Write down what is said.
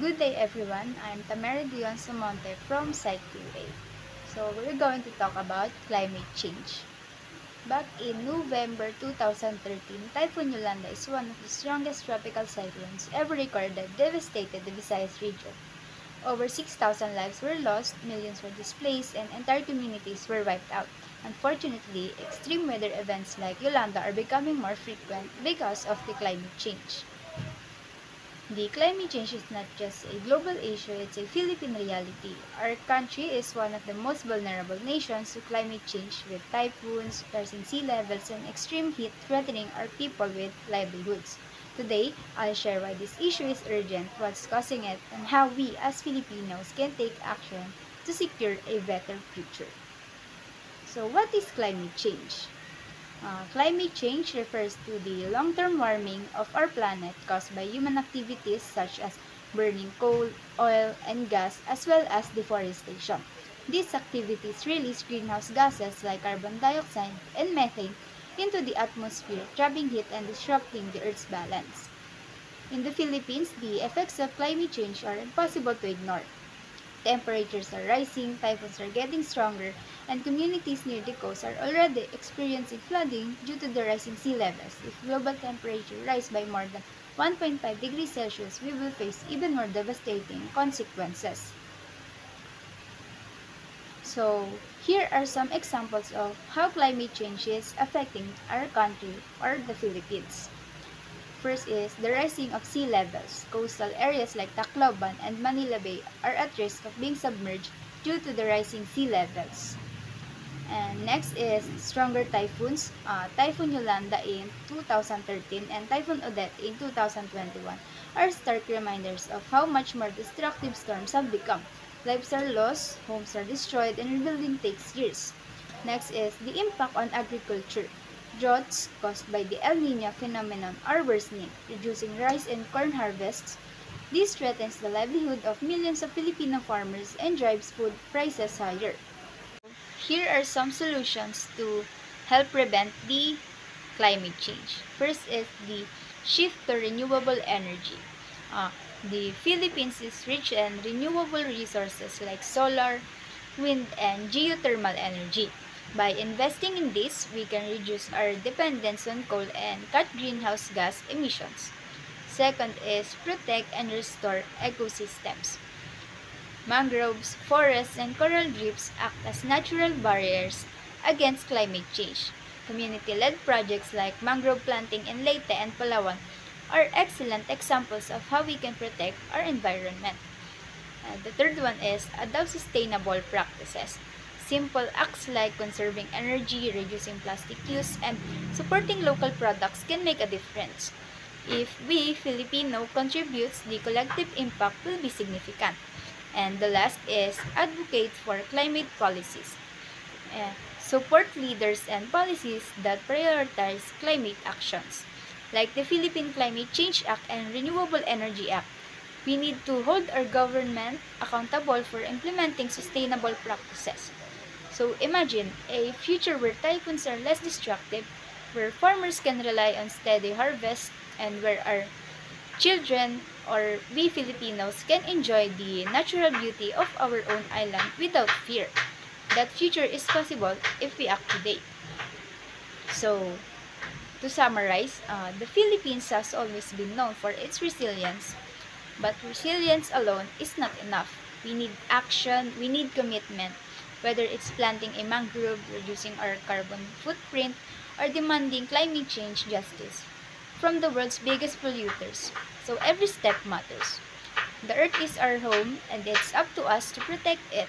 Good day everyone, I'm Tamara Dion Samonte from Site 2A. So we're going to talk about climate change. Back in November 2013, Typhoon Yolanda is one of the strongest tropical cyclones ever recorded that devastated the Visayas region. Over 6,000 lives were lost, millions were displaced, and entire communities were wiped out. Unfortunately, extreme weather events like Yolanda are becoming more frequent because of the climate change. The climate change is not just a global issue, it's a Philippine reality. Our country is one of the most vulnerable nations to climate change, with typhoons, rising sea levels, and extreme heat threatening our people with livelihoods. Today, I'll share why this issue is urgent, what's causing it, and how we as Filipinos can take action to secure a better future. So, what is climate change? Climate change refers to the long-term warming of our planet caused by human activities such as burning coal, oil, and gas, as well as deforestation. These activities release greenhouse gases like carbon dioxide and methane into the atmosphere, trapping heat and disrupting the Earth's balance. In the Philippines, the effects of climate change are impossible to ignore. Temperatures are rising, typhoons are getting stronger, and communities near the coast are already experiencing flooding due to the rising sea levels. If global temperature rise by more than 1.5 degrees Celsius, we will face even more devastating consequences. So, here are some examples of how climate change is affecting our country or the Philippines. First is the rising of sea levels. Coastal areas like Tacloban and Manila Bay are at risk of being submerged due to the rising sea levels. And next is stronger typhoons. Typhoon Yolanda in 2013 and Typhoon Odette in 2021 are stark reminders of how much more destructive storms have become. Lives are lost, homes are destroyed, and rebuilding takes years. Next is the impact on agriculture. Droughts caused by the El Niño phenomenon are worsening, reducing rice and corn harvests. This threatens the livelihood of millions of Filipino farmers and drives food prices higher. Here are some solutions to help prevent the climate change. First is the shift to renewable energy. The Philippines is rich in renewable resources like solar, wind, and geothermal energy. By investing in this, we can reduce our dependence on coal and cut greenhouse gas emissions. Second is protect and restore ecosystems. Mangroves, forests, and coral reefs act as natural barriers against climate change. Community-led projects like mangrove planting in Leyte and Palawan are excellent examples of how we can protect our environment. The third one is adopt sustainable practices. Simple acts like conserving energy, reducing plastic use, and supporting local products can make a difference. If we, Filipino, contributes, the collective impact will be significant. And the last is advocate for climate policies. Support leaders and policies that prioritize climate actions, like the Philippine Climate Change Act and Renewable Energy Act. We need to hold our government accountable for implementing sustainable practices. So imagine a future where typhoons are less destructive, where farmers can rely on steady harvest, and where our children or we Filipinos can enjoy the natural beauty of our own island without fear. That future is possible if we act today. So, to summarize, the Philippines has always been known for its resilience, but resilience alone is not enough. We need action, we need commitment, whether it's planting a mangrove, reducing our carbon footprint, or demanding climate change justice from the world's biggest polluters. So every step matters. The earth is our home and it's up to us to protect it